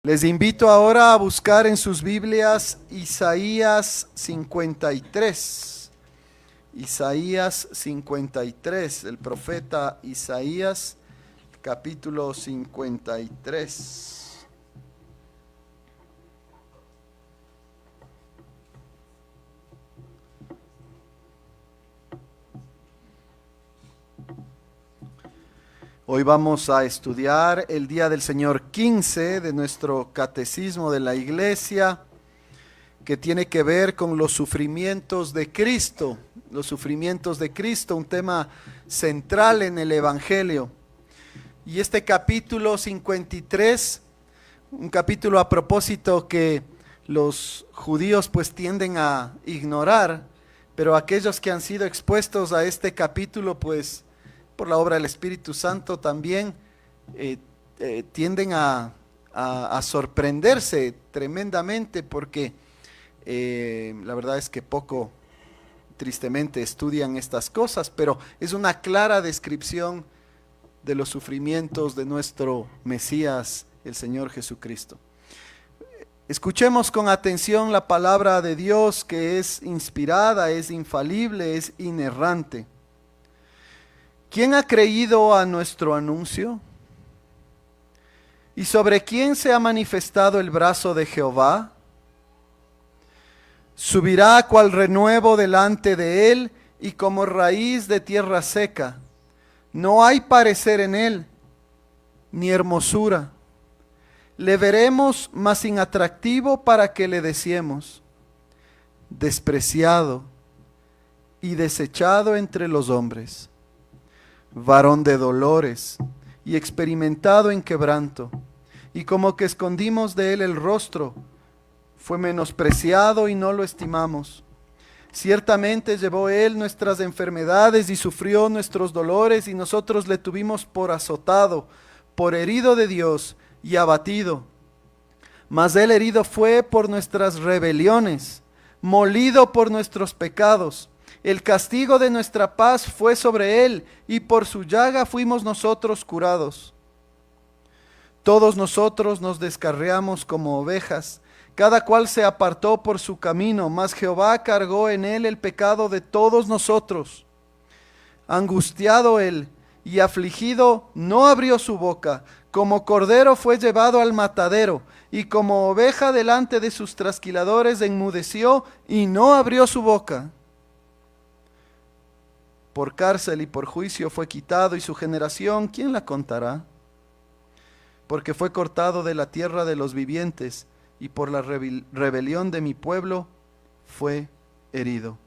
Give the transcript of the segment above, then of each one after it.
Les invito ahora a buscar en sus Biblias Isaías 53. Isaías 53, el profeta Isaías, capítulo 53. Hoy vamos a estudiar el Día del Señor 15 de nuestro Catecismo de la Iglesia, que tiene que ver con los sufrimientos de Cristo. Los sufrimientos de Cristo, un tema central en el Evangelio. Y este capítulo 53, un capítulo a propósito que los judíos pues tienden a ignorar, pero aquellos que han sido expuestos a este capítulo pues por la obra del Espíritu Santo también tienden a sorprenderse tremendamente porque la verdad es que poco, tristemente, estudian estas cosas, pero es una clara descripción de los sufrimientos de nuestro Mesías, el Señor Jesucristo. Escuchemos con atención la palabra de Dios, que es inspirada, es infalible, es inerrante. ¿Quién ha creído a nuestro anuncio? ¿Y sobre quién se ha manifestado el brazo de Jehová? Subirá cual renuevo delante de él y como raíz de tierra seca. No hay parecer en él, ni hermosura. Le veremos, mas sin atractivo para que le deseemos. Despreciado y desechado entre los hombres. Varón de dolores y experimentado en quebranto, y como que escondimos de él el rostro, fue menospreciado y no lo estimamos. Ciertamente llevó él nuestras enfermedades y sufrió nuestros dolores, y nosotros le tuvimos por azotado, por herido de Dios y abatido. Mas él herido fue por nuestras rebeliones, molido por nuestros pecados. El castigo de nuestra paz fue sobre él, y por su llaga fuimos nosotros curados. Todos nosotros nos descarriamos como ovejas, cada cual se apartó por su camino, mas Jehová cargó en él el pecado de todos nosotros. Angustiado él y afligido, no abrió su boca. Como cordero fue llevado al matadero, y como oveja delante de sus trasquiladores enmudeció y no abrió su boca. Por cárcel y por juicio fue quitado, y su generación, ¿quién la contará? Porque fue cortado de la tierra de los vivientes, y por la rebelión de mi pueblo fue herido.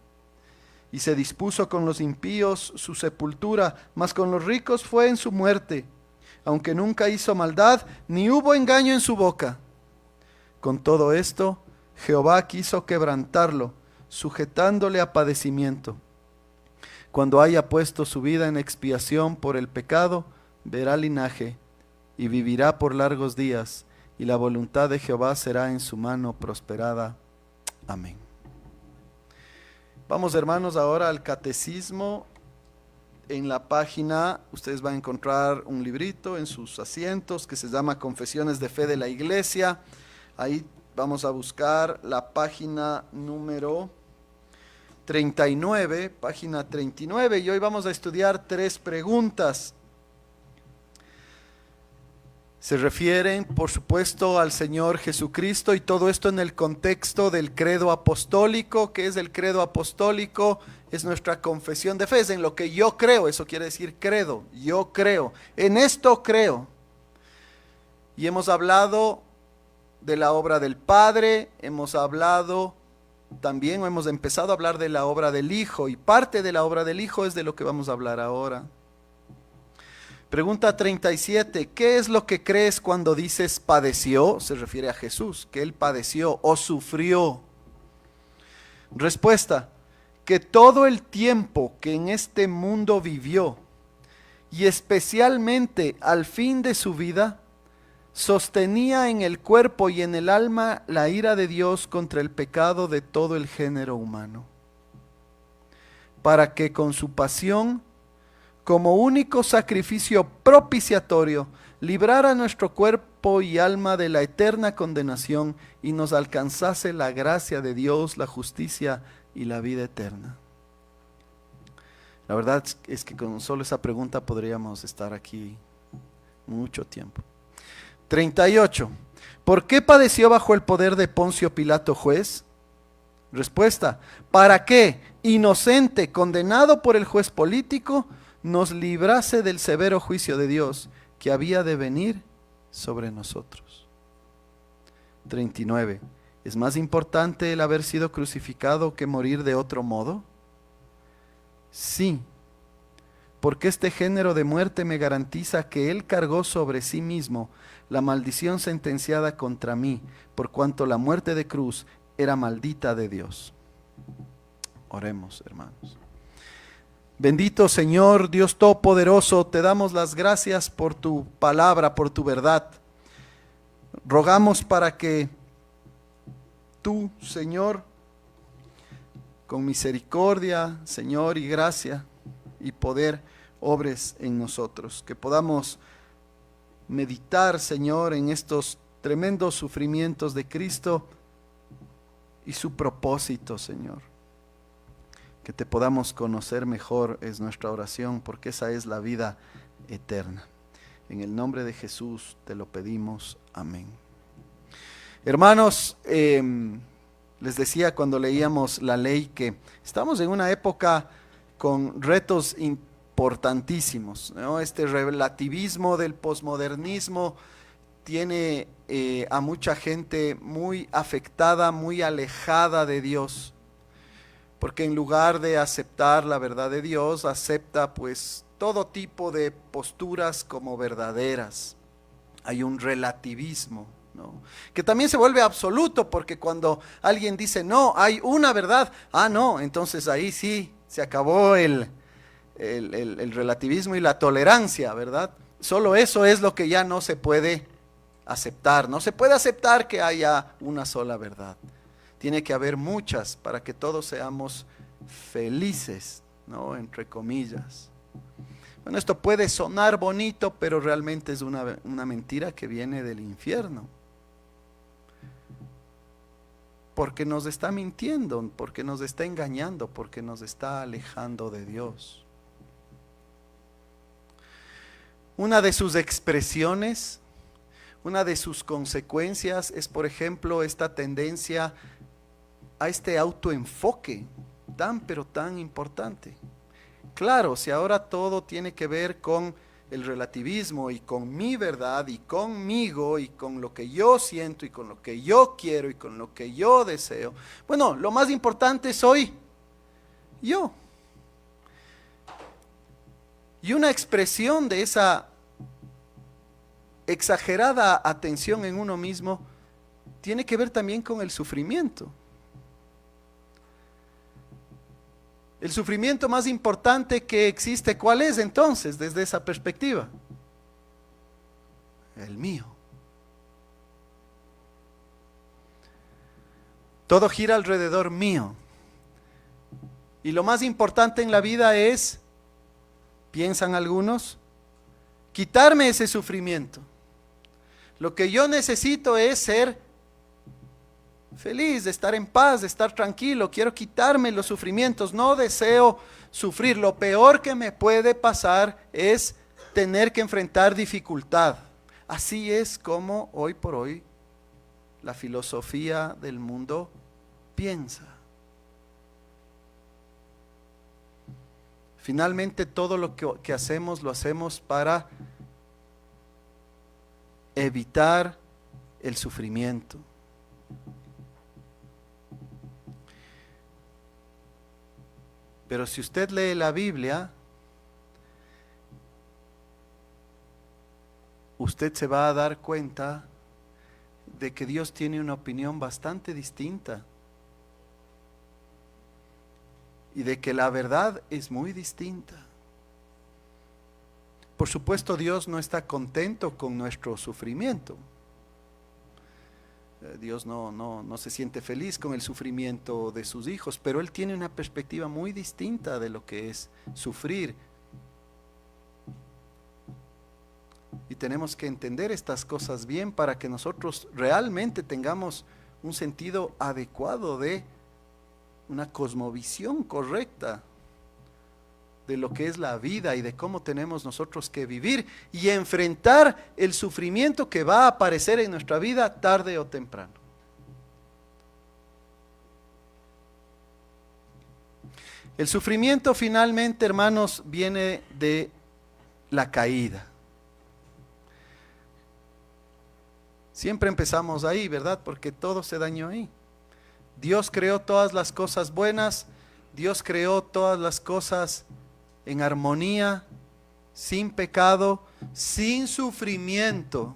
Y se dispuso con los impíos su sepultura, mas con los ricos fue en su muerte, aunque nunca hizo maldad, ni hubo engaño en su boca. Con todo esto, Jehová quiso quebrantarlo, sujetándole a padecimiento. Cuando haya puesto su vida en expiación por el pecado, verá linaje y vivirá por largos días, y la voluntad de Jehová será en su mano prosperada. Amén. Vamos, hermanos, ahora al catecismo. En la página, ustedes van a encontrar un librito en sus asientos que se llama Confesiones de Fe de la Iglesia. Ahí vamos a buscar la página número 39, página 39, y hoy vamos a estudiar 3 preguntas. Se refieren, por supuesto, al Señor Jesucristo, y todo esto en el contexto del credo apostólico. ¿Qué es el credo apostólico? Es nuestra confesión de fe, es en lo que yo creo. Eso quiere decir credo, yo creo, en esto creo. Y hemos hablado de la obra del Padre, hemos hablado también, hemos empezado a hablar de la obra del Hijo, y parte de la obra del Hijo es de lo que vamos a hablar ahora. Pregunta 37. ¿Qué es lo que crees cuando dices padeció? Se refiere a Jesús, que él padeció o sufrió. Respuesta: que todo el tiempo que en este mundo vivió, y especialmente al fin de su vida, sostenía en el cuerpo y en el alma la ira de Dios contra el pecado de todo el género humano, para que con su pasión como único sacrificio propiciatorio, librara nuestro cuerpo y alma de la eterna condenación y nos alcanzase la gracia de Dios, la justicia y la vida eterna. La verdad es que con solo esa pregunta podríamos estar aquí mucho tiempo. 38. ¿Por qué padeció bajo el poder de Poncio Pilato juez? Respuesta: para que, inocente, condenado por el juez político, nos librase del severo juicio de Dios que había de venir sobre nosotros. 39. ¿Es más importante el haber sido crucificado que morir de otro modo? Sí, porque este género de muerte me garantiza que Él cargó sobre sí mismo la maldición sentenciada contra mí, por cuanto la muerte de cruz era maldita de Dios. Oremos, hermanos. Bendito Señor, Dios Todopoderoso, te damos las gracias por tu palabra, por tu verdad. Rogamos para que tú, Señor, con misericordia, Señor, y gracia y poder, obres en nosotros. Que podamos meditar, Señor, en estos tremendos sufrimientos de Cristo y su propósito, Señor. Que te podamos conocer mejor es nuestra oración, porque esa es la vida eterna. En el nombre de Jesús te lo pedimos. Amén. Hermanos, les decía cuando leíamos la ley que estamos en una época con retos importantísimos, ¿no? Este relativismo del posmodernismo tiene a mucha gente muy afectada, muy alejada de Dios, porque en lugar de aceptar la verdad de Dios, acepta pues todo tipo de posturas como verdaderas. Hay un relativismo, ¿no? Que también se vuelve absoluto, porque cuando alguien dice no, hay una verdad, no, entonces ahí sí se acabó el relativismo y la tolerancia, ¿verdad? Solo eso es lo que ya no se puede aceptar. No se puede aceptar que haya una sola verdad. Tiene que haber muchas para que todos seamos felices, ¿no? Entre comillas. Bueno, esto puede sonar bonito, pero realmente es una mentira que viene del infierno. Porque nos está mintiendo, porque nos está engañando, porque nos está alejando de Dios. Una de sus expresiones, una de sus consecuencias es, por ejemplo, esta tendencia a este autoenfoque tan pero tan importante. Claro, si ahora todo tiene que ver con el relativismo y con mi verdad y conmigo y con lo que yo siento y con lo que yo quiero y con lo que yo deseo, bueno, lo más importante soy yo. Y una expresión de esa exagerada atención en uno mismo tiene que ver también con el sufrimiento. El sufrimiento más importante que existe, ¿cuál es entonces desde esa perspectiva? El mío. Todo gira alrededor mío. Y lo más importante en la vida es, piensan algunos, quitarme ese sufrimiento. Lo que yo necesito es ser feliz, de estar en paz, de estar tranquilo. Quiero quitarme los sufrimientos, no deseo sufrir. Lo peor que me puede pasar es tener que enfrentar dificultad. Así es como hoy por hoy la filosofía del mundo piensa. Finalmente todo lo que hacemos lo hacemos para evitar el sufrimiento. Pero si usted lee la Biblia, usted se va a dar cuenta de que Dios tiene una opinión bastante distinta y de que la verdad es muy distinta. Por supuesto, Dios no está contento con nuestro sufrimiento. Dios no se siente feliz con el sufrimiento de sus hijos, pero Él tiene una perspectiva muy distinta de lo que es sufrir. Y tenemos que entender estas cosas bien para que nosotros realmente tengamos un sentido adecuado de una cosmovisión correcta de lo que es la vida y de cómo tenemos nosotros que vivir y enfrentar el sufrimiento que va a aparecer en nuestra vida tarde o temprano. El sufrimiento finalmente, hermanos, viene de la caída. Siempre empezamos ahí, ¿verdad? Porque todo se dañó ahí. Dios creó todas las cosas buenas, Dios creó todas las cosas en armonía, sin pecado, sin sufrimiento.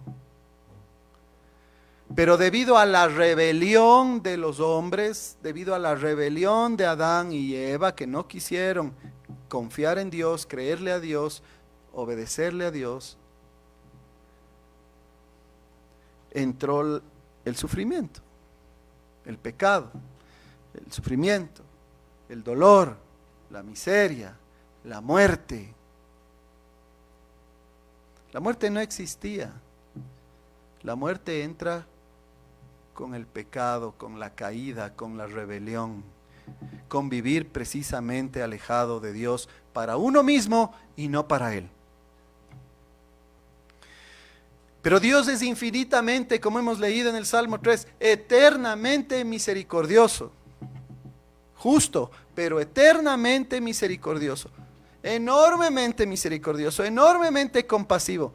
Pero debido a la rebelión de los hombres, debido a la rebelión de Adán y Eva, que no quisieron confiar en Dios, creerle a Dios, obedecerle a Dios, entró el sufrimiento, el pecado, el sufrimiento, el dolor, la miseria, la muerte. La muerte no existía. La muerte entra con el pecado, con la caída, con la rebelión, con vivir precisamente alejado de Dios para uno mismo y no para Él. Pero Dios es infinitamente, como hemos leído en el Salmo 3, eternamente misericordioso, justo, pero eternamente misericordioso, enormemente misericordioso, enormemente compasivo.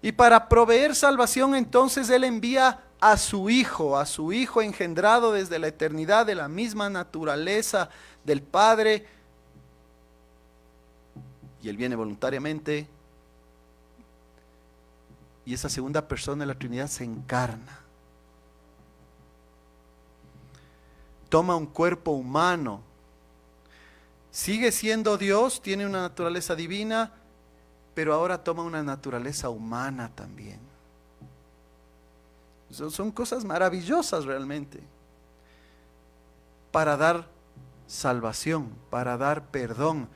Y para proveer salvación, entonces Él envía a su Hijo engendrado desde la eternidad de la misma naturaleza del Padre. Y Él viene voluntariamente. Y esa segunda persona de la Trinidad se encarna. Toma un cuerpo humano. Sigue siendo Dios, tiene una naturaleza divina, pero ahora toma una naturaleza humana también. Son cosas maravillosas realmente. Para dar salvación, para dar perdón,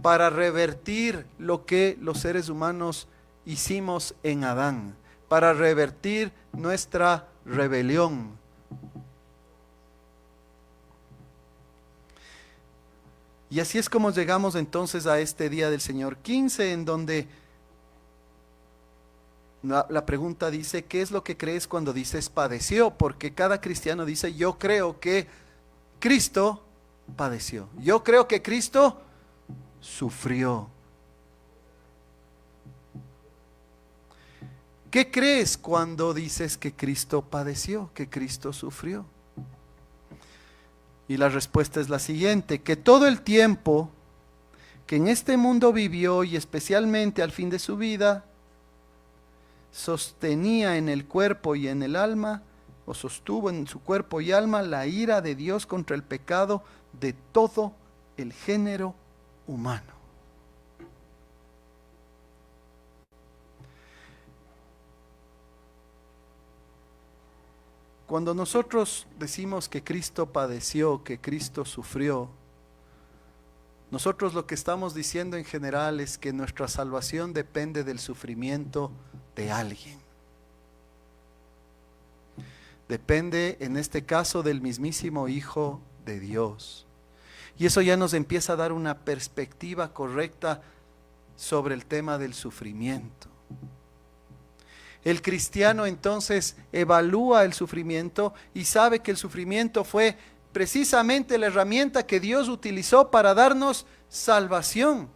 para revertir lo que los seres humanos hicimos en Adán, para revertir nuestra rebelión. Y así es como llegamos entonces a este día del Señor 15, en donde la pregunta dice, ¿qué es lo que crees cuando dices padeció? Porque cada cristiano dice, yo creo que Cristo padeció. Yo creo que Cristo sufrió. ¿Qué crees cuando dices que Cristo padeció, que Cristo sufrió? Y la respuesta es la siguiente, que todo el tiempo que en este mundo vivió y especialmente al fin de su vida, sostenía en el cuerpo y en el alma, o sostuvo en su cuerpo y alma la ira de Dios contra el pecado de todo el género humano. Cuando nosotros decimos que Cristo padeció, que Cristo sufrió, nosotros lo que estamos diciendo en general es que nuestra salvación depende del sufrimiento de alguien. Depende en este caso del mismísimo Hijo de Dios. Y eso ya nos empieza a dar una perspectiva correcta sobre el tema del sufrimiento. El cristiano entonces evalúa el sufrimiento y sabe que el sufrimiento fue precisamente la herramienta que Dios utilizó para darnos salvación.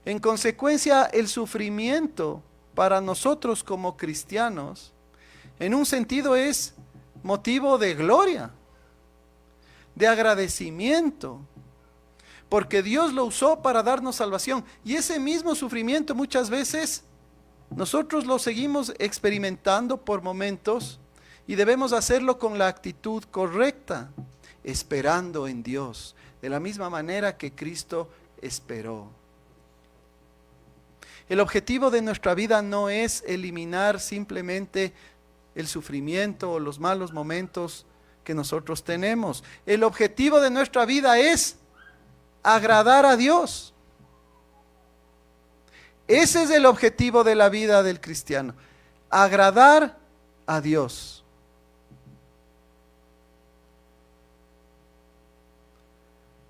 En consecuencia, el sufrimiento para nosotros como cristianos, en un sentido es motivo de gloria, de agradecimiento, porque Dios lo usó para darnos salvación. Y ese mismo sufrimiento muchas veces nosotros lo seguimos experimentando por momentos y debemos hacerlo con la actitud correcta, esperando en Dios, de la misma manera que Cristo esperó. El objetivo de nuestra vida no es eliminar simplemente el sufrimiento o los malos momentos que nosotros tenemos. El objetivo de nuestra vida es agradar a Dios. Ese es el objetivo de la vida del cristiano, agradar a Dios.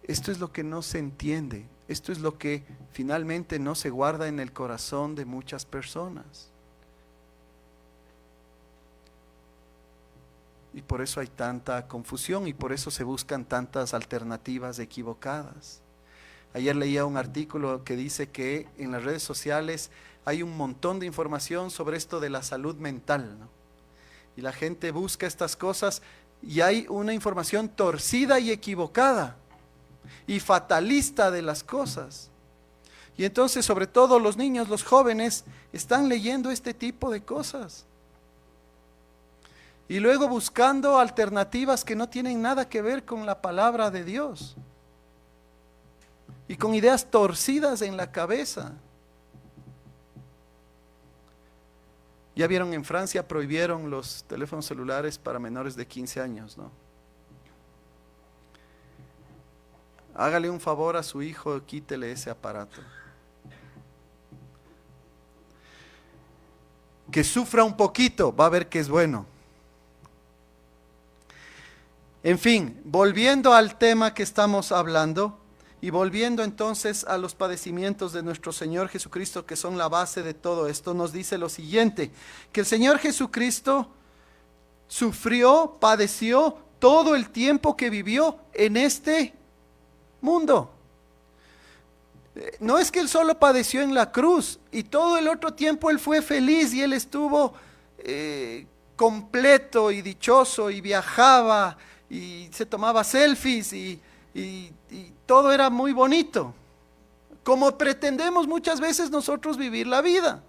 Esto es lo que no se entiende, esto es lo que finalmente no se guarda en el corazón de muchas personas. Y por eso hay tanta confusión y por eso se buscan tantas alternativas equivocadas. Ayer leía un artículo que dice que en las redes sociales hay un montón de información sobre esto de la salud mental, ¿no? Y la gente busca estas cosas y hay una información torcida y equivocada y fatalista de las cosas. Y entonces, sobre todo los niños, los jóvenes, están leyendo este tipo de cosas. Y luego buscando alternativas que no tienen nada que ver con la palabra de Dios. Y con ideas torcidas en la cabeza. Ya vieron, en Francia prohibieron los teléfonos celulares para menores de 15 años, ¿no? Hágale un favor a su hijo, quítele ese aparato. Que sufra un poquito, va a ver que es bueno. En fin, volviendo al tema que estamos hablando y volviendo entonces a los padecimientos de nuestro Señor Jesucristo, que son la base de todo esto, nos dice lo siguiente, que el Señor Jesucristo sufrió, padeció todo el tiempo que vivió en este mundo. No es que Él solo padeció en la cruz y todo el otro tiempo Él fue feliz y Él estuvo completo y dichoso y viajaba y se tomaba selfies y todo era muy bonito, como pretendemos muchas veces nosotros vivir la vida.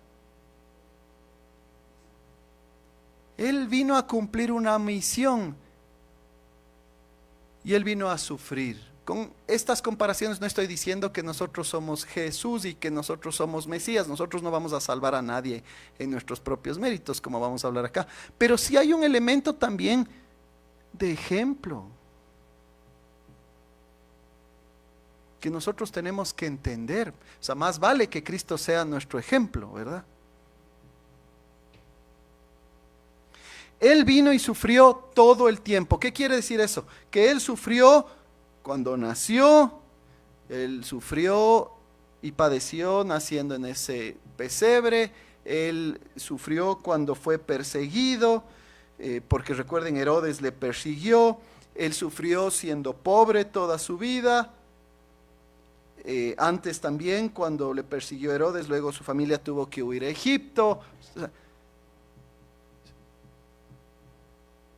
Él vino a cumplir una misión y Él vino a sufrir. Con estas comparaciones no estoy diciendo que nosotros somos Jesús y que nosotros somos Mesías. Nosotros no vamos a salvar a nadie en nuestros propios méritos, como vamos a hablar acá. Pero sí hay un elemento también de ejemplo que nosotros tenemos que entender. O sea, más vale que Cristo sea nuestro ejemplo, ¿verdad? Él vino y sufrió todo el tiempo. ¿Qué quiere decir eso? Que Él sufrió cuando nació, Él sufrió y padeció naciendo en ese pesebre, Él sufrió cuando fue perseguido, porque recuerden, Herodes le persiguió, Él sufrió siendo pobre toda su vida, antes también cuando le persiguió Herodes, luego su familia tuvo que huir a Egipto.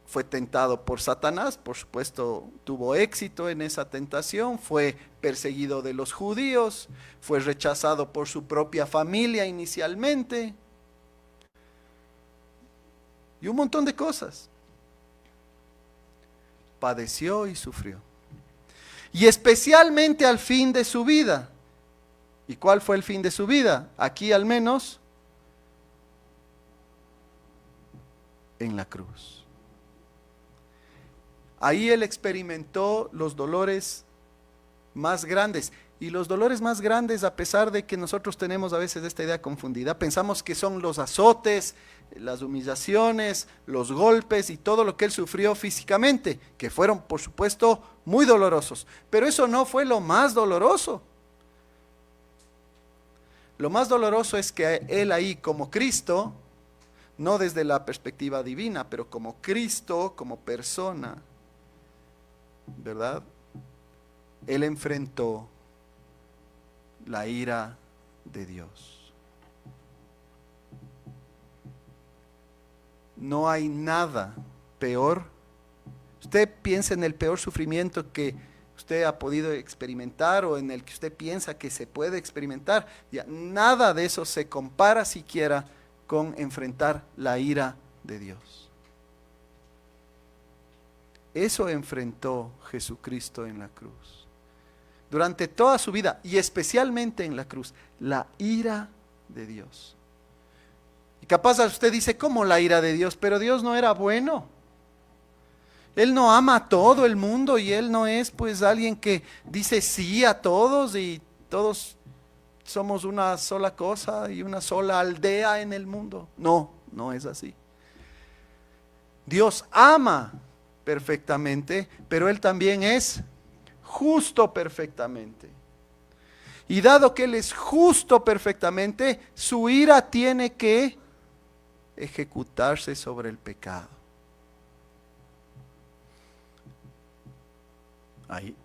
Fue tentado por Satanás, por supuesto tuvo éxito en esa tentación, fue perseguido de los judíos, fue rechazado por su propia familia inicialmente, y un montón de cosas. Padeció y sufrió. Y especialmente al fin de su vida. ¿Y cuál fue el fin de su vida? Aquí al menos, en la cruz. Ahí Él experimentó los dolores más grandes. Y los dolores más grandes, a pesar de que nosotros tenemos a veces esta idea confundida, pensamos que son los azotes, las humillaciones, los golpes y todo lo que Él sufrió físicamente, que fueron, por supuesto, muy dolorosos. Pero eso no fue lo más doloroso. Lo más doloroso es que Él ahí, como Cristo, no desde la perspectiva divina, pero como Cristo, como persona, ¿verdad? Él enfrentó la ira de Dios. No hay nada peor. Usted piensa en el peor sufrimiento que usted ha podido experimentar o en el que usted piensa que se puede experimentar. Ya, nada de eso se compara siquiera con enfrentar la ira de Dios. Eso enfrentó Jesucristo en la cruz. Durante toda su vida y especialmente en la cruz, la ira de Dios. Y capaz usted dice, ¿cómo la ira de Dios? Pero Dios no era bueno. Él no ama a todo el mundo y Él no es pues alguien que dice sí a todos y todos somos una sola cosa y una sola aldea en el mundo. No, no es así. Dios ama perfectamente, pero Él también es justo perfectamente. Y dado que Él es justo perfectamente, su ira tiene que ejecutarse sobre el pecado. Ahí,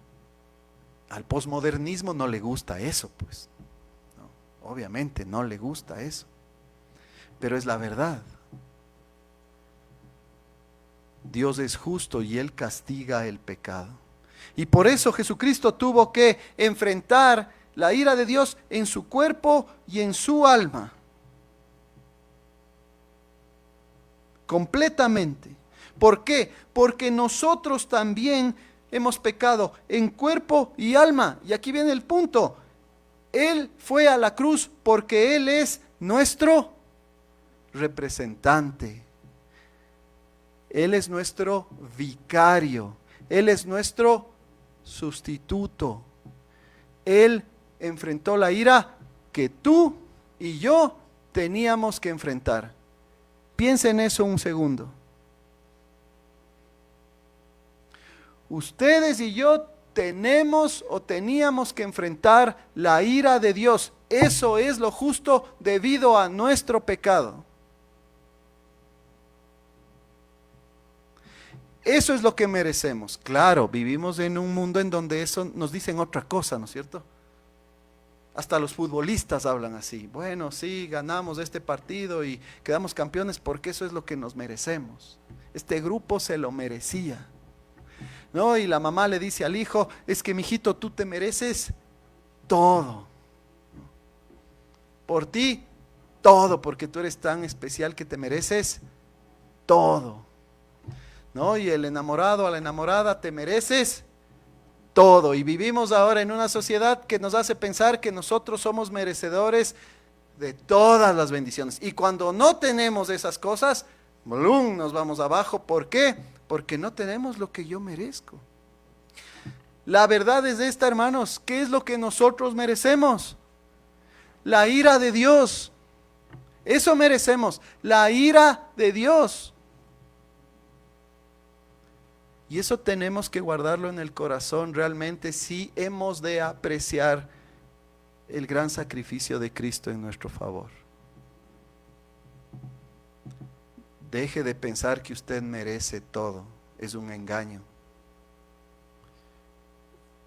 al posmodernismo no le gusta eso, pues. No, obviamente no le gusta eso. Pero es la verdad. Dios es justo y Él castiga el pecado. Y por eso Jesucristo tuvo que enfrentar la ira de Dios en su cuerpo y en su alma. Completamente. ¿Por qué? Porque nosotros también hemos pecado en cuerpo y alma. Y aquí viene el punto. Él fue a la cruz porque Él es nuestro representante. Él es nuestro vicario. Él es nuestro sustituto. Él enfrentó la ira que tú y yo teníamos que enfrentar. Piensa en eso un segundo. Ustedes y yo tenemos o teníamos que enfrentar la ira de Dios. Eso es lo justo debido a nuestro pecado. Eso es lo que merecemos. Claro, vivimos en un mundo en donde eso nos dicen otra cosa, ¿no es cierto? Hasta los futbolistas hablan así. Bueno, sí, ganamos este partido y quedamos campeones porque eso es lo que nos merecemos. Este grupo se lo merecía. ¿No? Y la mamá le dice al hijo, es que mijito, tú te mereces todo. Por ti, todo, porque tú eres tan especial que te mereces todo. ¿No? Y el enamorado a la enamorada, te mereces todo. Y vivimos ahora en una sociedad que nos hace pensar que nosotros somos merecedores de todas las bendiciones. Y cuando no tenemos esas cosas, ¡blum!, nos vamos abajo. ¿Por qué? Porque no tenemos lo que yo merezco. La verdad es esta, hermanos. ¿Qué es lo que nosotros merecemos? La ira de Dios. Eso merecemos, la ira de Dios. Y eso tenemos que guardarlo en el corazón realmente si hemos de apreciar el gran sacrificio de Cristo en nuestro favor. Deje de pensar que usted merece todo, es un engaño.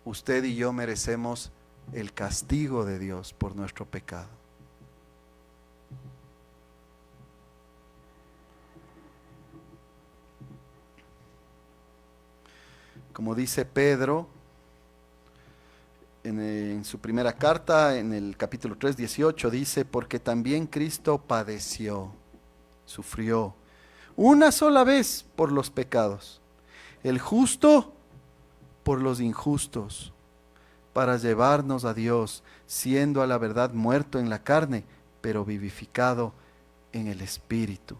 Usted y yo merecemos el castigo de Dios por nuestro pecado. Como dice Pedro en su primera carta, en el capítulo 3, 18, dice, porque también Cristo padeció, sufrió, una sola vez por los pecados, el justo por los injustos, para llevarnos a Dios, siendo a la verdad muerto en la carne, pero vivificado en el Espíritu.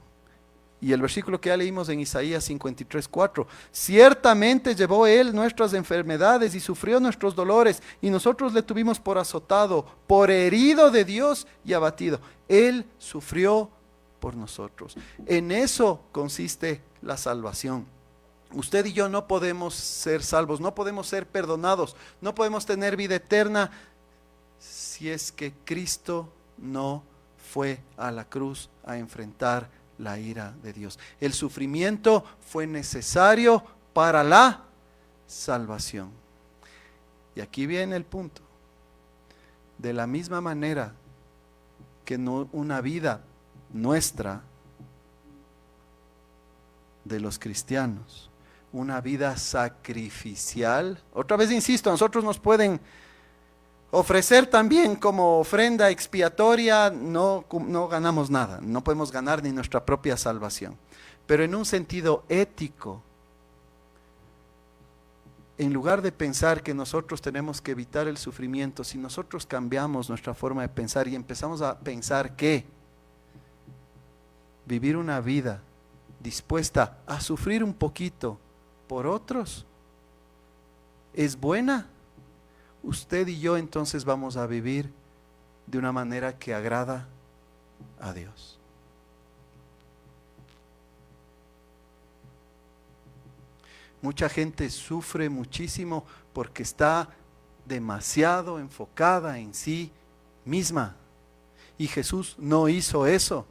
Y el versículo que ya leímos en Isaías 53, 4, ciertamente llevó Él nuestras enfermedades y sufrió nuestros dolores, y nosotros le tuvimos por azotado, por herido de Dios y abatido. Él sufrió por nosotros. En eso consiste la salvación. Usted y yo no podemos ser salvos, no podemos ser perdonados, no podemos tener vida eterna si es que Cristo no fue a la cruz a enfrentar la ira de Dios. El sufrimiento fue necesario para la salvación. Y aquí viene el punto. De la misma manera que una vida nuestra, de los cristianos, una vida sacrificial, otra vez insisto, a nosotros nos pueden ofrecer también como ofrenda expiatoria, no ganamos nada, no podemos ganar ni nuestra propia salvación. Pero en un sentido ético, en lugar de pensar que nosotros tenemos que evitar el sufrimiento, si nosotros cambiamos nuestra forma de pensar y empezamos a pensar que vivir una vida dispuesta a sufrir un poquito por otros es buena, usted y yo entonces vamos a vivir de una manera que agrada a Dios. Mucha gente sufre muchísimo porque está demasiado enfocada en sí misma. Y Jesús no hizo eso.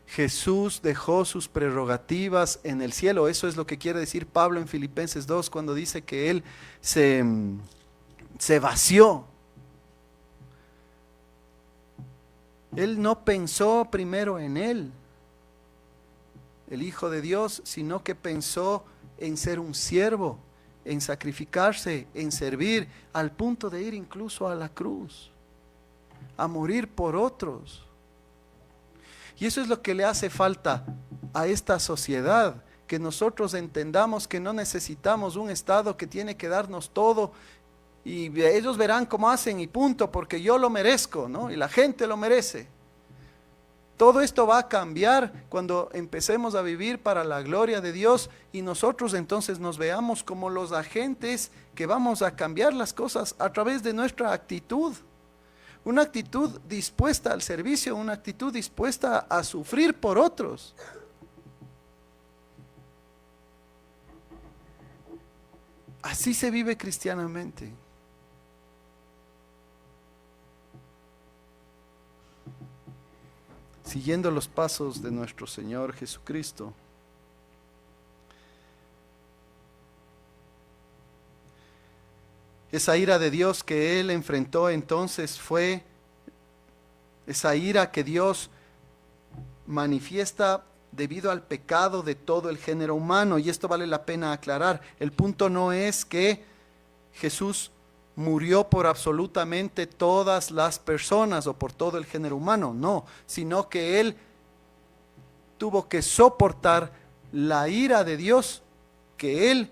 Jesús dejó sus prerrogativas en el cielo. Eso es lo que quiere decir Pablo en Filipenses 2 cuando dice que Él se vació. Él no pensó primero en Él, el Hijo de Dios, sino que pensó en ser un siervo, en sacrificarse, en servir, al punto de ir incluso a la cruz, a morir por otros. Y eso es lo que le hace falta a esta sociedad, que nosotros entendamos que no necesitamos un Estado que tiene que darnos todo y ellos verán cómo hacen y punto, porque yo lo merezco, ¿no? Y la gente lo merece. Todo esto va a cambiar cuando empecemos a vivir para la gloria de Dios y nosotros entonces nos veamos como los agentes que vamos a cambiar las cosas a través de nuestra actitud. Una actitud dispuesta al servicio, una actitud dispuesta a sufrir por otros. Así se vive cristianamente. Siguiendo los pasos de nuestro Señor Jesucristo. Esa ira de Dios que Él enfrentó entonces fue esa ira que Dios manifiesta debido al pecado de todo el género humano. Y esto vale la pena aclarar. El punto no es que Jesús murió por absolutamente todas las personas o por todo el género humano, no, sino que Él tuvo que soportar la ira de Dios que Él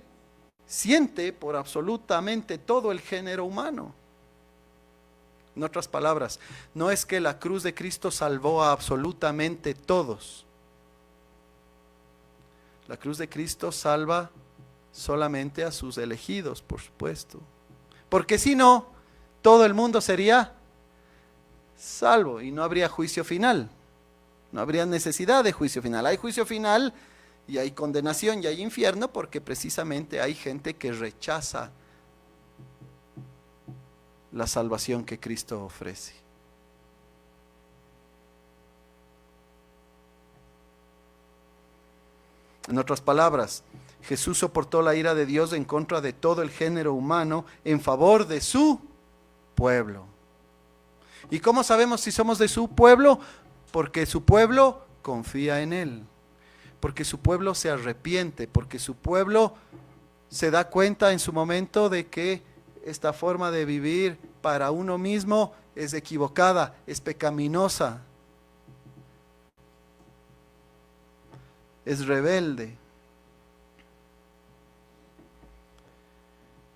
siente por absolutamente todo el género humano. En otras palabras, no es que la cruz de Cristo salvó a absolutamente todos. La cruz de Cristo salva solamente a sus elegidos, por supuesto. Porque si no, todo el mundo sería salvo y no habría juicio final. No habría necesidad de juicio final. Hay juicio final y hay condenación y hay infierno porque precisamente hay gente que rechaza la salvación que Cristo ofrece. En otras palabras, Jesús soportó la ira de Dios en contra de todo el género humano en favor de su pueblo. ¿Y cómo sabemos si somos de su pueblo? Porque su pueblo confía en Él, porque su pueblo se arrepiente, porque su pueblo se da cuenta en su momento de que esta forma de vivir para uno mismo es equivocada, es pecaminosa, es rebelde.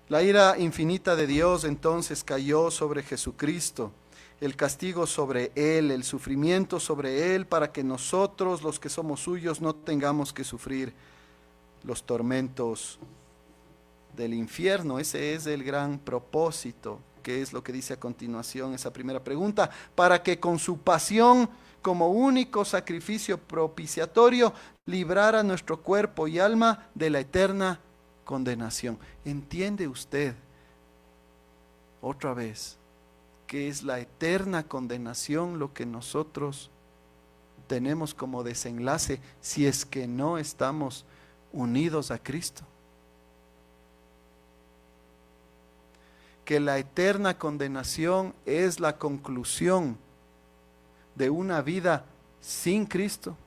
La ira infinita de Dios entonces cayó sobre Jesucristo, el castigo sobre Él, el sufrimiento sobre Él, para que nosotros, los que somos suyos, no tengamos que sufrir los tormentos del infierno. Ese es el gran propósito, que es lo que dice a continuación esa primera pregunta, para que con su pasión como único sacrificio propiciatorio librara nuestro cuerpo y alma de la eterna condenación. ¿Entiende usted otra vez que es la eterna condenación lo que nosotros tenemos como desenlace si es que no estamos unidos a Cristo? Que la eterna condenación es la conclusión de una vida sin Cristo.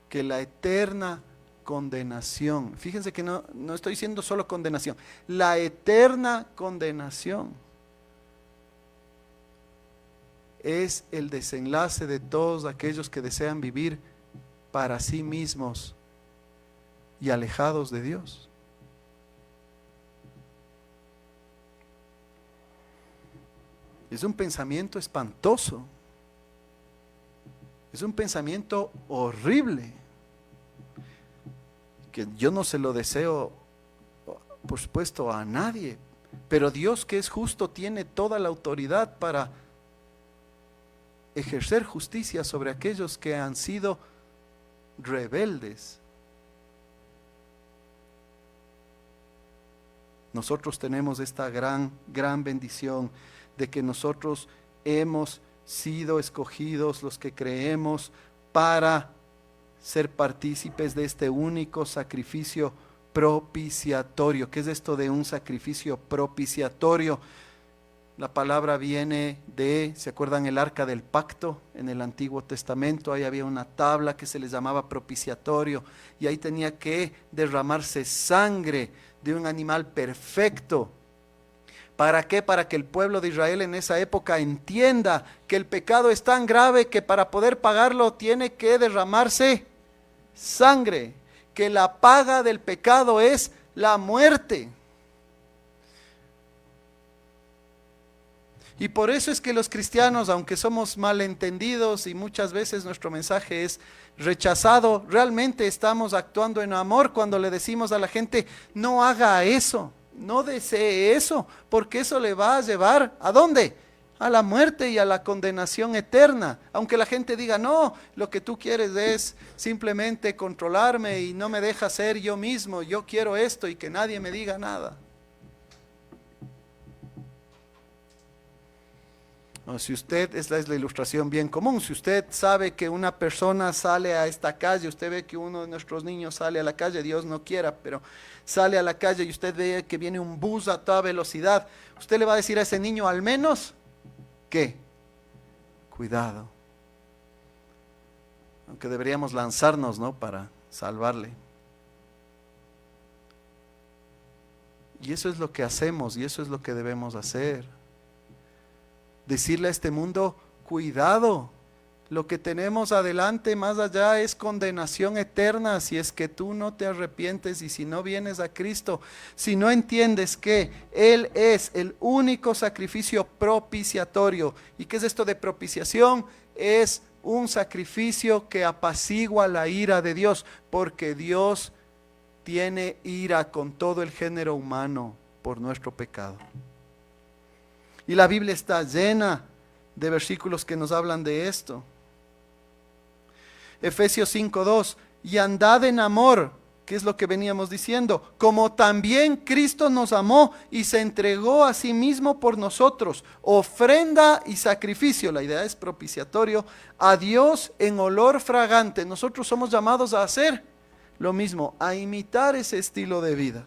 Que la eterna condenación, fíjense que no estoy diciendo solo condenación, la eterna condenación es el desenlace de todos aquellos que desean vivir para sí mismos y alejados de Dios. Es un pensamiento espantoso, es un pensamiento horrible, que yo no se lo deseo, por supuesto, a nadie, Pero Dios, que es justo, tiene toda la autoridad para ejercer justicia sobre aquellos que han sido rebeldes. Nosotros tenemos esta gran bendición de que nosotros hemos sido escogidos, los que creemos, para ser partícipes de este único sacrificio propiciatorio. ¿Qué es esto de un sacrificio propiciatorio? La palabra viene de, ¿se acuerdan el arca del pacto en el Antiguo Testamento? Ahí había una tabla que se les llamaba propiciatorio y ahí tenía que derramarse sangre de un animal perfecto. ¿Para qué? Para que el pueblo de Israel en esa época entienda que el pecado es tan grave que para poder pagarlo tiene que derramarse sangre, que la paga del pecado es la muerte. Y por eso es que los cristianos, aunque somos malentendidos y muchas veces nuestro mensaje es rechazado, realmente estamos actuando en amor cuando le decimos a la gente, no haga eso, no desee eso, porque eso le va a llevar ¿a dónde? A la muerte y a la condenación eterna. Aunque la gente diga, no, lo que tú quieres es simplemente controlarme y no me deja ser yo mismo, yo quiero esto y que nadie me diga nada. No, si usted, esta es la ilustración bien común, si usted sabe que una persona sale a esta calle, usted ve que uno de nuestros niños sale a la calle, Dios no quiera, pero sale a la calle y usted ve que viene un bus a toda velocidad, usted le va a decir a ese niño al menos, ¿qué? Cuidado. Aunque deberíamos lanzarnos, ¿no? Para salvarle. Y eso es lo que hacemos y eso es lo que debemos hacer. Decirle a este mundo, cuidado, lo que tenemos adelante más allá es condenación eterna si es que tú no te arrepientes y si no vienes a Cristo, si no entiendes que Él es el único sacrificio propiciatorio. ¿Y qué es esto de propiciación? Es un sacrificio que apacigua la ira de Dios, porque Dios tiene ira con todo el género humano por nuestro pecado. Y la Biblia está llena de versículos que nos hablan de esto. Efesios 5:2, y andad en amor, que es lo que veníamos diciendo, como también Cristo nos amó y se entregó a sí mismo por nosotros, ofrenda y sacrificio, la idea es propiciatorio, a Dios en olor fragante. Nosotros somos llamados a hacer lo mismo, a imitar ese estilo de vida.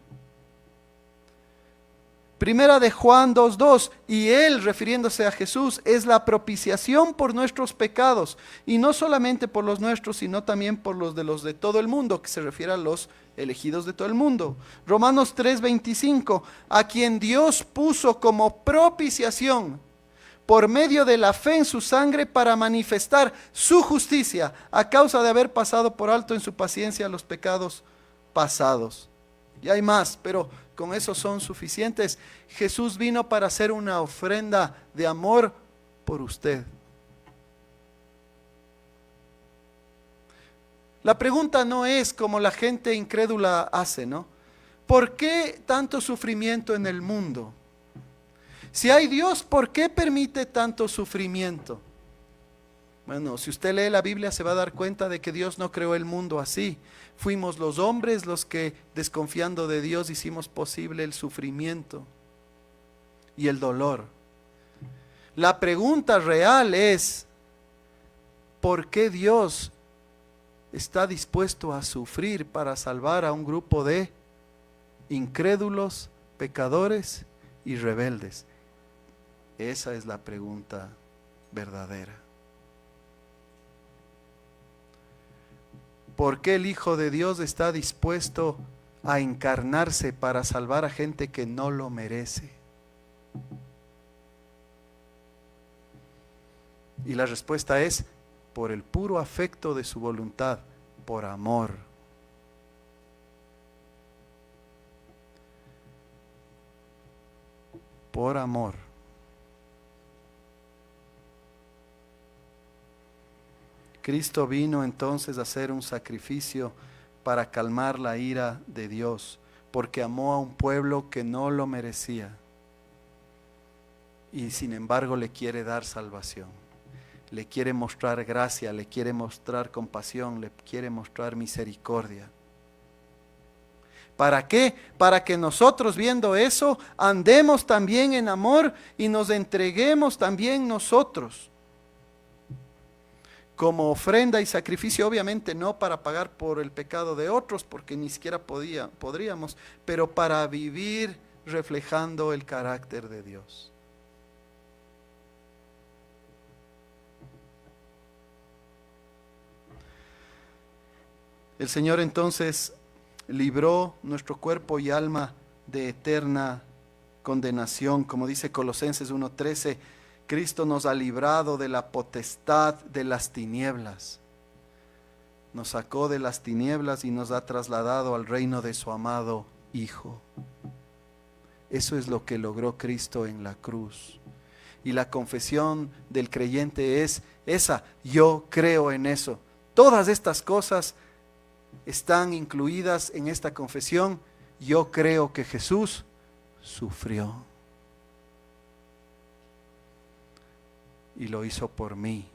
Primera de Juan 2:2, y Él, refiriéndose a Jesús, es la propiciación por nuestros pecados, y no solamente por los nuestros, sino también por los de todo el mundo, que se refiere a los elegidos de todo el mundo. Romanos 3:25, a quien Dios puso como propiciación por medio de la fe en su sangre para manifestar su justicia, a causa de haber pasado por alto en su paciencia los pecados pasados. Y hay más, pero con eso son suficientes. Jesús vino para hacer una ofrenda de amor por usted. La pregunta no es como la gente incrédula hace, ¿no? ¿Por qué tanto sufrimiento en el mundo? Si hay Dios, ¿por qué permite tanto sufrimiento? Bueno, si usted lee la Biblia se va a dar cuenta de que Dios no creó el mundo así. Fuimos los hombres los que, desconfiando de Dios, hicimos posible el sufrimiento y el dolor. La pregunta real es, ¿por qué Dios está dispuesto a sufrir para salvar a un grupo de incrédulos, pecadores y rebeldes? Esa es la pregunta verdadera. ¿Por qué el Hijo de Dios está dispuesto a encarnarse para salvar a gente que no lo merece? Y la respuesta es, por el puro afecto de su voluntad, por amor. Por amor. Cristo vino entonces a hacer un sacrificio para calmar la ira de Dios, porque amó a un pueblo que no lo merecía. y sin embargo le quiere dar salvación. Le quiere mostrar gracia, le quiere mostrar compasión, le quiere mostrar misericordia. ¿Para qué? Para que nosotros, viendo eso, andemos también en amor y nos entreguemos también nosotros como ofrenda y sacrificio, obviamente no para pagar por el pecado de otros, porque ni siquiera podríamos, pero para vivir reflejando el carácter de Dios. El Señor entonces libró nuestro cuerpo y alma de eterna condenación, como dice Colosenses 1:13. Cristo nos ha librado de la potestad de las tinieblas. Nos sacó de las tinieblas y nos ha trasladado al reino de su amado Hijo. Eso es lo que logró Cristo en la cruz. Y la confesión del creyente es esa: yo creo en eso. Todas estas cosas están incluidas en esta confesión. Yo creo que Jesús sufrió. Y lo hizo por mí.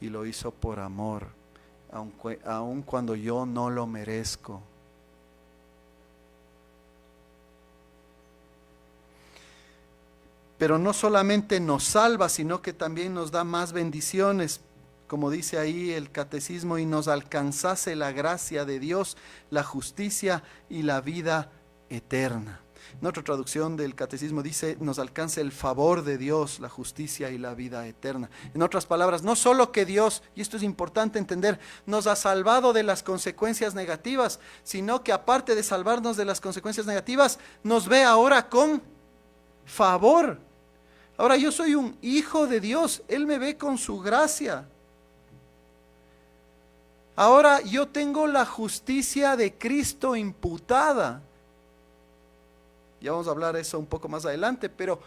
Y lo hizo por amor, aun cuando yo no lo merezco. Pero no solamente nos salva, sino que también nos da más bendiciones. Como dice ahí el catecismo: y nos alcanzase la gracia de Dios, la justicia y la vida eterna. En otra traducción del catecismo dice: nos alcance el favor de Dios, la justicia y la vida eterna. En otras palabras, no solo que Dios, y esto es importante entender, nos ha salvado de las consecuencias negativas, sino que aparte de salvarnos de las consecuencias negativas, nos ve ahora con favor. Ahora yo soy un hijo de Dios, Él me ve con su gracia. Ahora yo tengo la justicia de Cristo imputada. Ya vamos a hablar de eso un poco más adelante, pero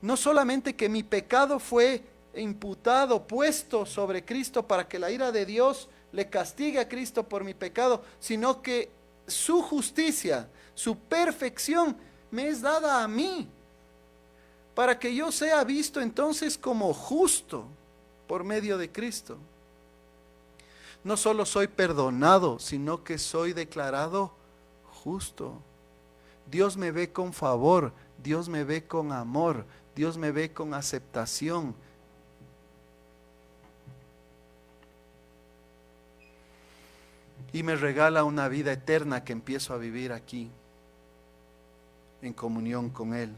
no solamente que mi pecado fue imputado, puesto sobre Cristo para que la ira de Dios le castigue a Cristo por mi pecado, sino que su justicia, su perfección me es dada a mí, para que yo sea visto entonces como justo por medio de Cristo. No solo soy perdonado, sino que soy declarado justo. Dios me ve con favor, Dios me ve con amor, Dios me ve con aceptación. Y me regala una vida eterna que empiezo a vivir aquí, en comunión con Él.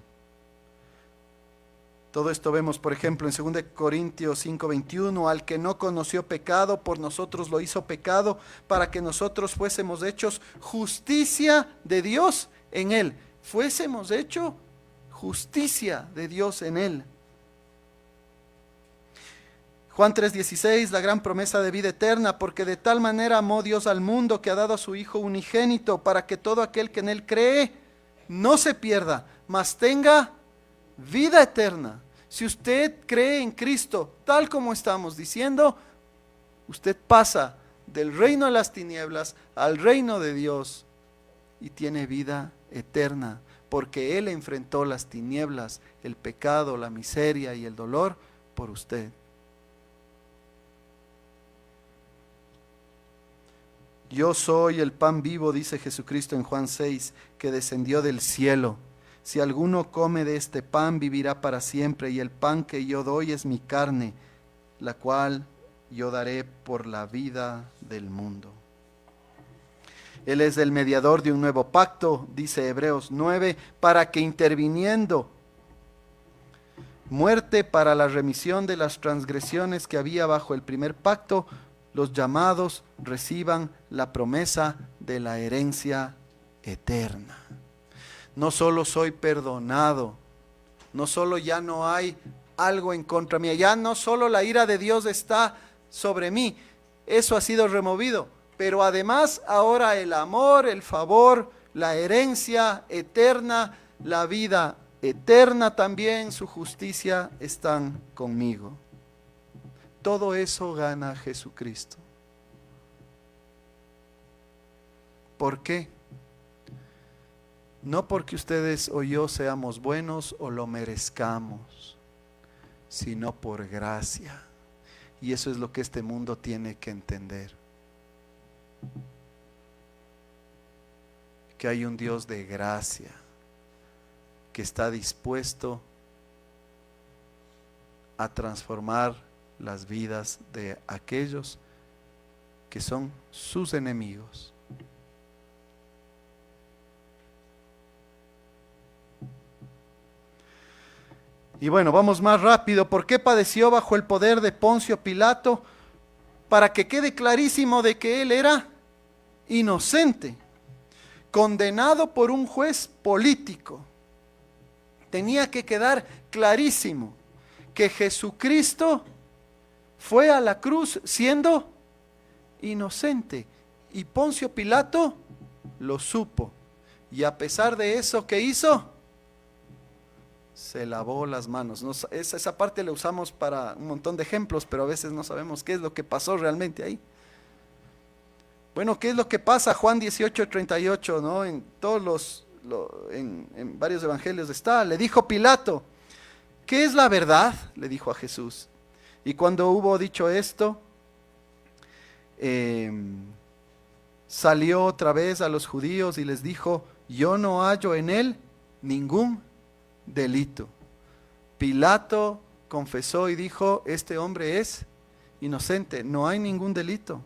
Todo esto vemos, por ejemplo, en 2 Corintios 5:21, al que no conoció pecado, por nosotros lo hizo pecado, para que nosotros fuésemos hechos justicia de Dios en Él. Fuésemos hecho justicia de Dios en Él. Juan 3:16, la gran promesa de vida eterna: porque de tal manera amó Dios al mundo que ha dado a su Hijo unigénito, para que todo aquel que en Él cree no se pierda, mas tenga vida eterna. Si usted cree en Cristo, tal como estamos diciendo, usted pasa del reino de las tinieblas al reino de Dios y tiene vida eterna, porque Él enfrentó las tinieblas, el pecado, la miseria y el dolor por usted. Yo soy el pan vivo, dice Jesucristo en Juan 6, que descendió del cielo. Si alguno come de este pan, vivirá para siempre, y el pan que yo doy es mi carne, la cual yo daré por la vida del mundo. Él es el mediador de un nuevo pacto, dice Hebreos 9, para que interviniendo muerte para la remisión de las transgresiones que había bajo el primer pacto, los llamados reciban la promesa de la herencia eterna. No solo soy perdonado, no solo ya no hay algo en contra mía, ya no solo la ira de Dios está sobre mí, eso ha sido removido, pero además ahora el amor, el favor, la herencia eterna, la vida eterna también, su justicia están conmigo. Todo eso gana Jesucristo. ¿Por qué? No porque ustedes o yo seamos buenos o lo merezcamos, sino por gracia. Y eso es lo que este mundo tiene que entender. Que hay un Dios de gracia que está dispuesto a transformar las vidas de aquellos que son sus enemigos. Y bueno, vamos más rápido. ¿Por qué padeció bajo el poder de Poncio Pilato? Para que quede clarísimo de que él era inocente, condenado por un juez político. Tenía que quedar clarísimo que Jesucristo fue a la cruz siendo inocente. Y Poncio Pilato lo supo. Y a pesar de eso, ¿qué hizo? Se lavó las manos. Esa parte la usamos para un montón de ejemplos, pero a veces no sabemos qué es lo que pasó realmente ahí. Bueno, ¿qué es lo que pasa? Juan 18:38, ¿no? En todos en varios evangelios está. Le dijo Pilato, ¿qué es la verdad? Le dijo a Jesús. Y cuando hubo dicho esto, salió otra vez a los judíos y les dijo, yo no hallo en él ningún delito. Pilato confesó y dijo, este hombre es inocente, no hay ningún delito.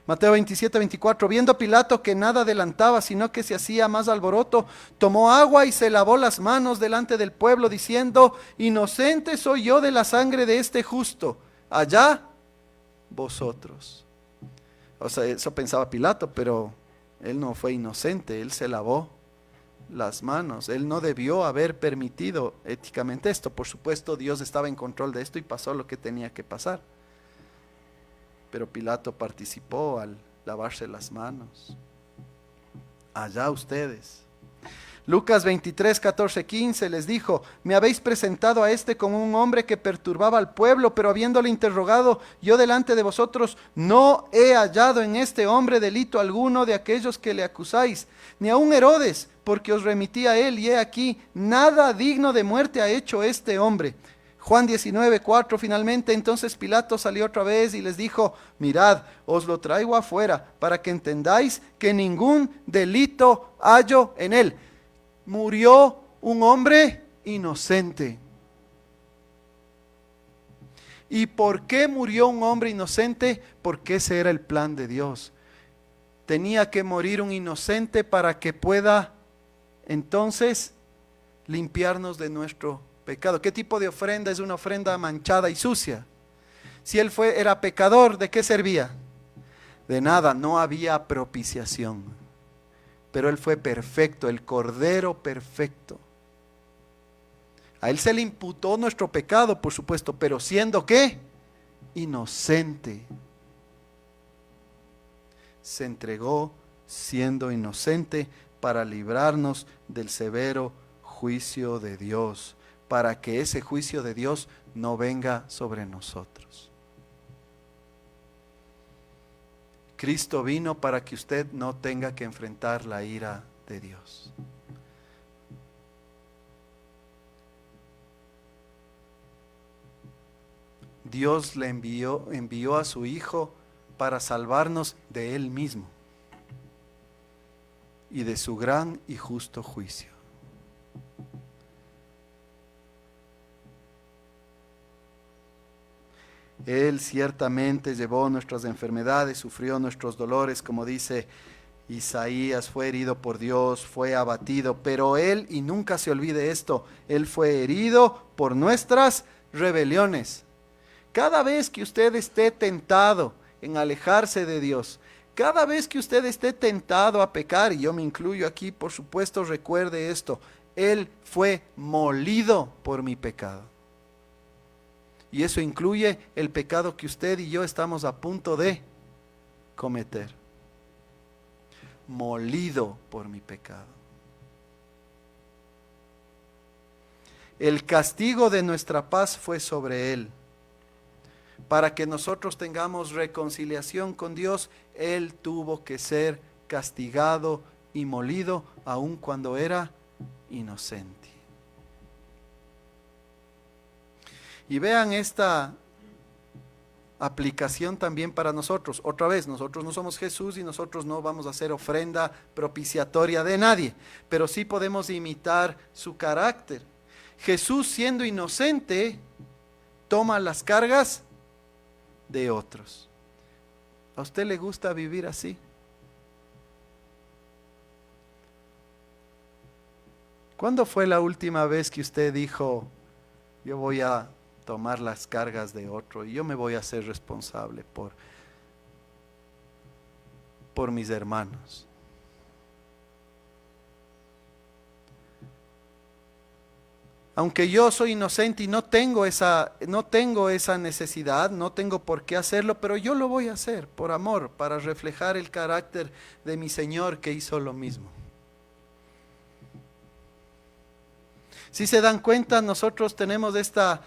Mateo 27:24, viendo Pilato que nada adelantaba, sino que se hacía más alboroto, tomó agua y se lavó las manos delante del pueblo, diciendo, inocente soy yo de la sangre de este justo, allá vosotros. O sea, eso pensaba Pilato, pero él no fue inocente, él se lavó las manos. Él no debió haber permitido éticamente esto. Por supuesto, Dios estaba en control de esto y pasó lo que tenía que pasar. Pero Pilato participó al lavarse las manos. Allá ustedes. Lucas 23:14-15 les dijo, me habéis presentado a este como un hombre que perturbaba al pueblo, pero habiéndole interrogado yo delante de vosotros, no he hallado en este hombre delito alguno de aquellos que le acusáis, ni aun Herodes, porque os remití a él, y he aquí, nada digno de muerte ha hecho este hombre. Juan 19:4 finalmente, entonces Pilato salió otra vez y les dijo, mirad, os lo traigo afuera, para que entendáis que ningún delito hallo en él. Murió un hombre inocente. ¿Y por qué murió un hombre inocente? Porque ese era el plan de Dios. Tenía que morir un inocente para que pueda entonces limpiarnos de nuestro pecado. ¿Qué tipo de ofrenda es una ofrenda manchada y sucia? Si él era pecador, ¿de qué servía? De nada, no había propiciación. Pero él fue perfecto, el Cordero perfecto. A él se le imputó nuestro pecado, por supuesto, pero siendo ¿qué? Inocente. Se entregó siendo inocente para librarnos del severo juicio de Dios, para que ese juicio de Dios no venga sobre nosotros. Cristo vino para que usted no tenga que enfrentar la ira de Dios. Dios le envió a su Hijo para salvarnos de Él mismo y de su gran y justo juicio. Él ciertamente llevó nuestras enfermedades, sufrió nuestros dolores, como dice Isaías, fue herido por Dios, fue abatido, pero Él, y nunca se olvide esto, Él fue herido por nuestras rebeliones. Cada vez que usted esté tentado en alejarse de Dios, cada vez que usted esté tentado a pecar, y yo me incluyo aquí, por supuesto, recuerde esto, Él fue molido por mi pecado. Y eso incluye el pecado que usted y yo estamos a punto de cometer. Molido por mi pecado. El castigo de nuestra paz fue sobre Él. Para que nosotros tengamos reconciliación con Dios, Él tuvo que ser castigado y molido aun cuando era inocente. Y vean esta aplicación también para nosotros. Otra vez, nosotros no somos Jesús y nosotros no vamos a hacer ofrenda propiciatoria de nadie, pero sí podemos imitar su carácter. Jesús, siendo inocente, toma las cargas de otros. ¿A usted le gusta vivir así? ¿Cuándo fue la última vez que usted dijo, yo voy a tomar las cargas de otro y yo me voy a hacer responsable por mis hermanos? Aunque yo soy inocente y no tengo esa necesidad, no tengo por qué hacerlo, pero yo lo voy a hacer por amor, para reflejar el carácter de mi Señor que hizo lo mismo. Si se dan cuenta, nosotros tenemos esta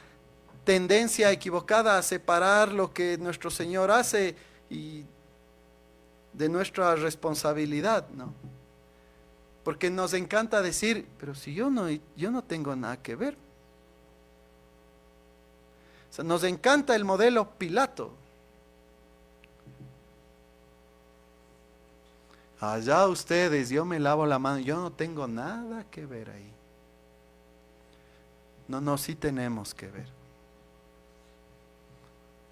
tendencia equivocada a separar lo que nuestro Señor hace y de nuestra responsabilidad, ¿no? Porque nos encanta decir, pero si yo no tengo nada que ver. O sea, nos encanta el modelo Pilato. Allá ustedes, yo me lavo la mano, yo no tengo nada que ver ahí. No, sí tenemos que ver.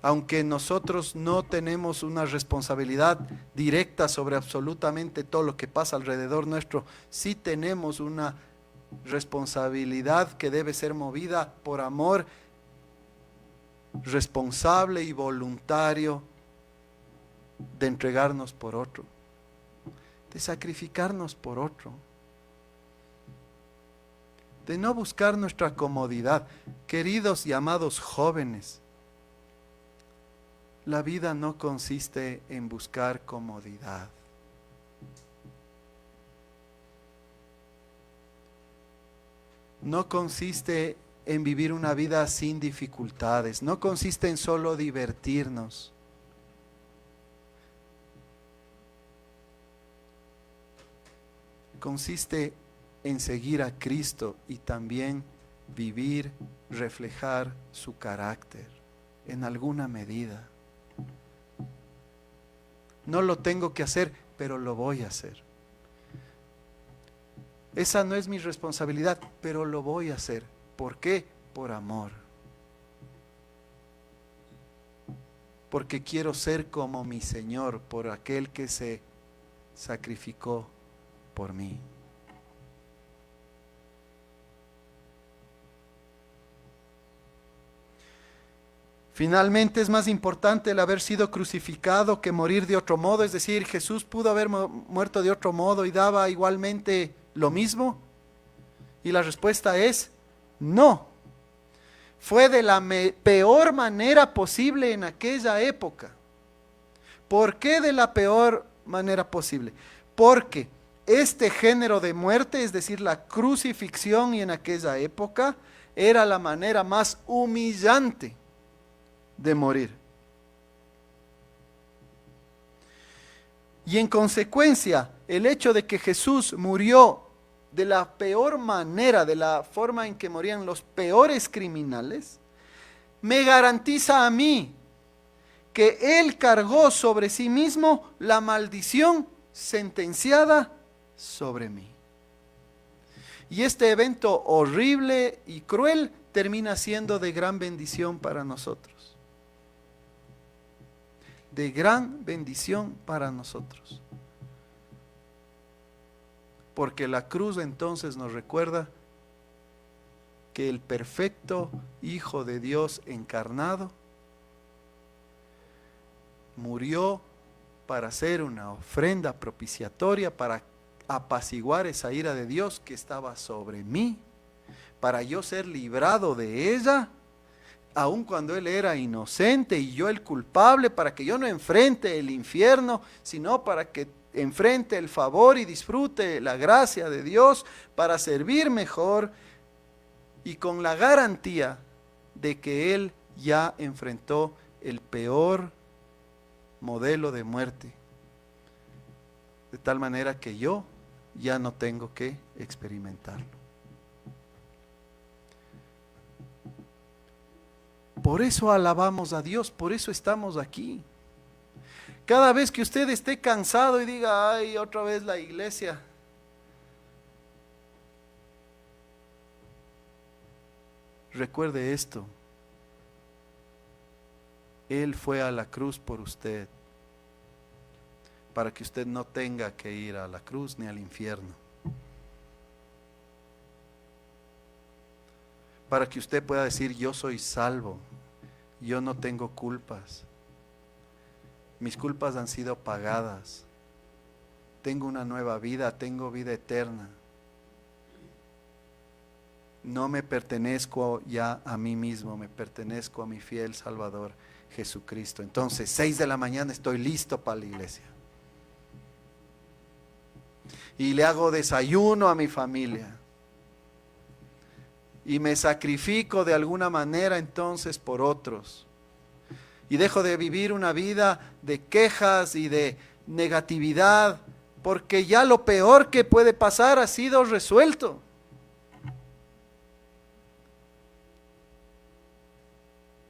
Aunque nosotros no tenemos una responsabilidad directa sobre absolutamente todo lo que pasa alrededor nuestro, sí tenemos una responsabilidad que debe ser movida por amor responsable y voluntario de entregarnos por otro, de sacrificarnos por otro, de no buscar nuestra comodidad. Queridos y amados jóvenes, la vida no consiste en buscar comodidad. No consiste en vivir una vida sin dificultades. No consiste en solo divertirnos. Consiste en seguir a Cristo y también vivir, reflejar su carácter en alguna medida. No lo tengo que hacer, pero lo voy a hacer. Esa no es mi responsabilidad, pero lo voy a hacer. ¿Por qué? Por amor. Porque quiero ser como mi Señor, por aquel que se sacrificó por mí. Finalmente, es más importante el haber sido crucificado que morir de otro modo. Es decir, Jesús pudo haber muerto de otro modo y daba igualmente lo mismo. Y la respuesta es no. Fue de la peor manera posible en aquella época. ¿Por qué de la peor manera posible? Porque este género de muerte, es decir, la crucifixión, y en aquella época era la manera más humillante de morir. Y en consecuencia, el hecho de que Jesús murió de la peor manera, de la forma en que morían los peores criminales, me garantiza a mí que Él cargó sobre sí mismo la maldición sentenciada sobre mí. Y este evento horrible y cruel termina siendo de gran bendición para nosotros. De gran bendición para nosotros. Porque la cruz entonces nos recuerda que el perfecto Hijo de Dios encarnado murió para hacer una ofrenda propiciatoria, para apaciguar esa ira de Dios que estaba sobre mí, para yo ser librado de ella, aun cuando Él era inocente y yo el culpable, para que yo no enfrente el infierno, sino para que enfrente el favor y disfrute la gracia de Dios, para servir mejor y con la garantía de que Él ya enfrentó el peor modelo de muerte, de tal manera que yo ya no tengo que experimentarlo. Por eso alabamos a Dios, por eso estamos aquí. Cada vez que usted esté cansado y diga, ay, otra vez la iglesia, recuerde esto: Él fue a la cruz por usted, para que usted no tenga que ir a la cruz ni al infierno. Para que usted pueda decir, yo soy salvo, yo no tengo culpas, mis culpas han sido pagadas, tengo una nueva vida, tengo vida eterna. No me pertenezco ya a mí mismo, me pertenezco a mi fiel Salvador Jesucristo. Entonces, 6 de la mañana estoy listo para la iglesia. Y le hago desayuno a mi familia. Y me sacrifico de alguna manera entonces por otros. Y dejo de vivir una vida de quejas y de negatividad, porque ya lo peor que puede pasar ha sido resuelto.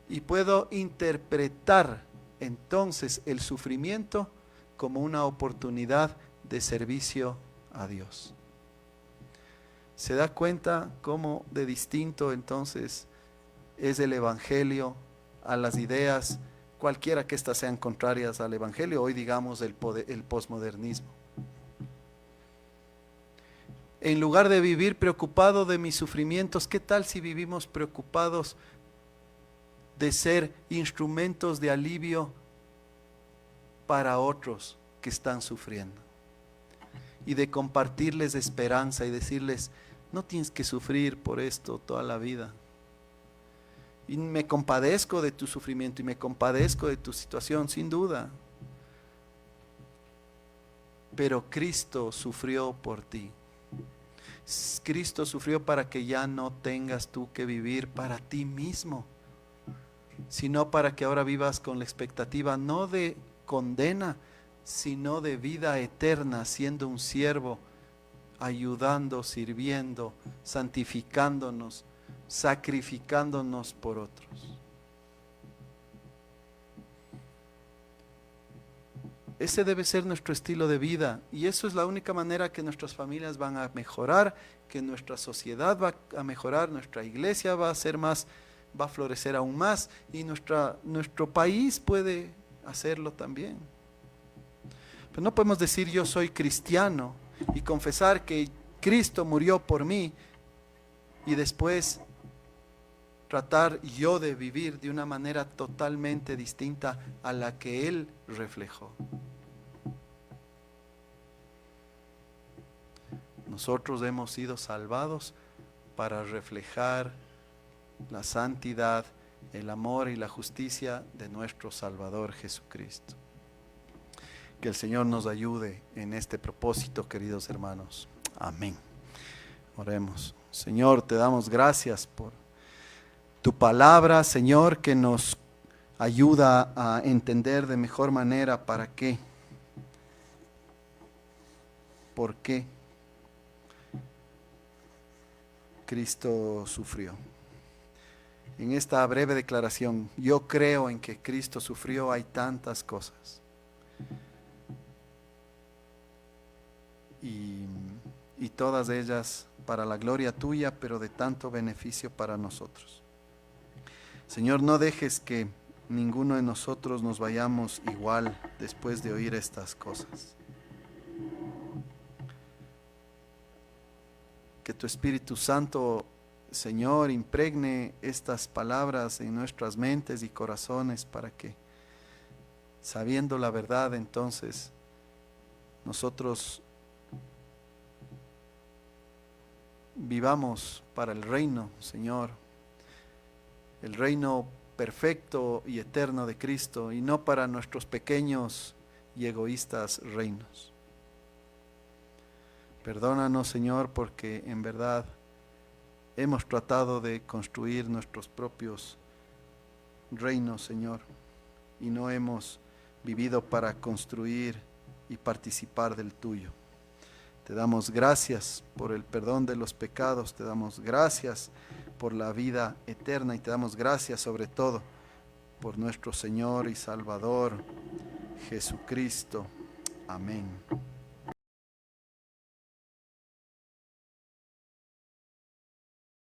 Y puedo interpretar entonces el sufrimiento como una oportunidad de servicio a Dios. ¿Se da cuenta cómo de distinto entonces es el Evangelio a las ideas, cualquiera que éstas sean contrarias al Evangelio, hoy digamos el posmodernismo? En lugar de vivir preocupado de mis sufrimientos, ¿qué tal si vivimos preocupados de ser instrumentos de alivio para otros que están sufriendo? Y de compartirles esperanza y decirles, no tienes que sufrir por esto toda la vida. Y me compadezco de tu sufrimiento y me compadezco de tu situación, sin duda. Pero Cristo sufrió por ti. Cristo sufrió para que ya no tengas tú que vivir para ti mismo, sino para que ahora vivas con la expectativa no de condena, sino de vida eterna, siendo un siervo, ayudando, sirviendo, santificándonos, sacrificándonos por otros. Ese debe ser nuestro estilo de vida, y eso es la única manera que nuestras familias van a mejorar, que nuestra sociedad va a mejorar, nuestra iglesia va a ser más, va a florecer aún más, y nuestro país puede hacerlo también. Pero no podemos decir yo soy cristiano y confesar que Cristo murió por mí y después tratar yo de vivir de una manera totalmente distinta a la que Él reflejó. Nosotros hemos sido salvados para reflejar la santidad, el amor y la justicia de nuestro Salvador Jesucristo. Que el Señor nos ayude en este propósito, queridos hermanos. Amén. Oremos. Señor, te damos gracias por tu palabra, Señor, que nos ayuda a entender de mejor manera para qué, por qué Cristo sufrió. En esta breve declaración, yo creo en que Cristo sufrió, hay tantas cosas. Y todas ellas para la gloria tuya, pero de tanto beneficio para nosotros. Señor, no dejes que ninguno de nosotros nos vayamos igual después de oír estas cosas. Que tu Espíritu Santo, Señor, impregne estas palabras en nuestras mentes y corazones para que, sabiendo la verdad, entonces nosotros vivamos para el reino, Señor, el reino perfecto y eterno de Cristo, y no para nuestros pequeños y egoístas reinos. Perdónanos, Señor, porque en verdad hemos tratado de construir nuestros propios reinos, Señor, y no hemos vivido para construir y participar del tuyo. Te damos gracias por el perdón de los pecados, te damos gracias por la vida eterna y te damos gracias sobre todo por nuestro Señor y Salvador Jesucristo. Amén.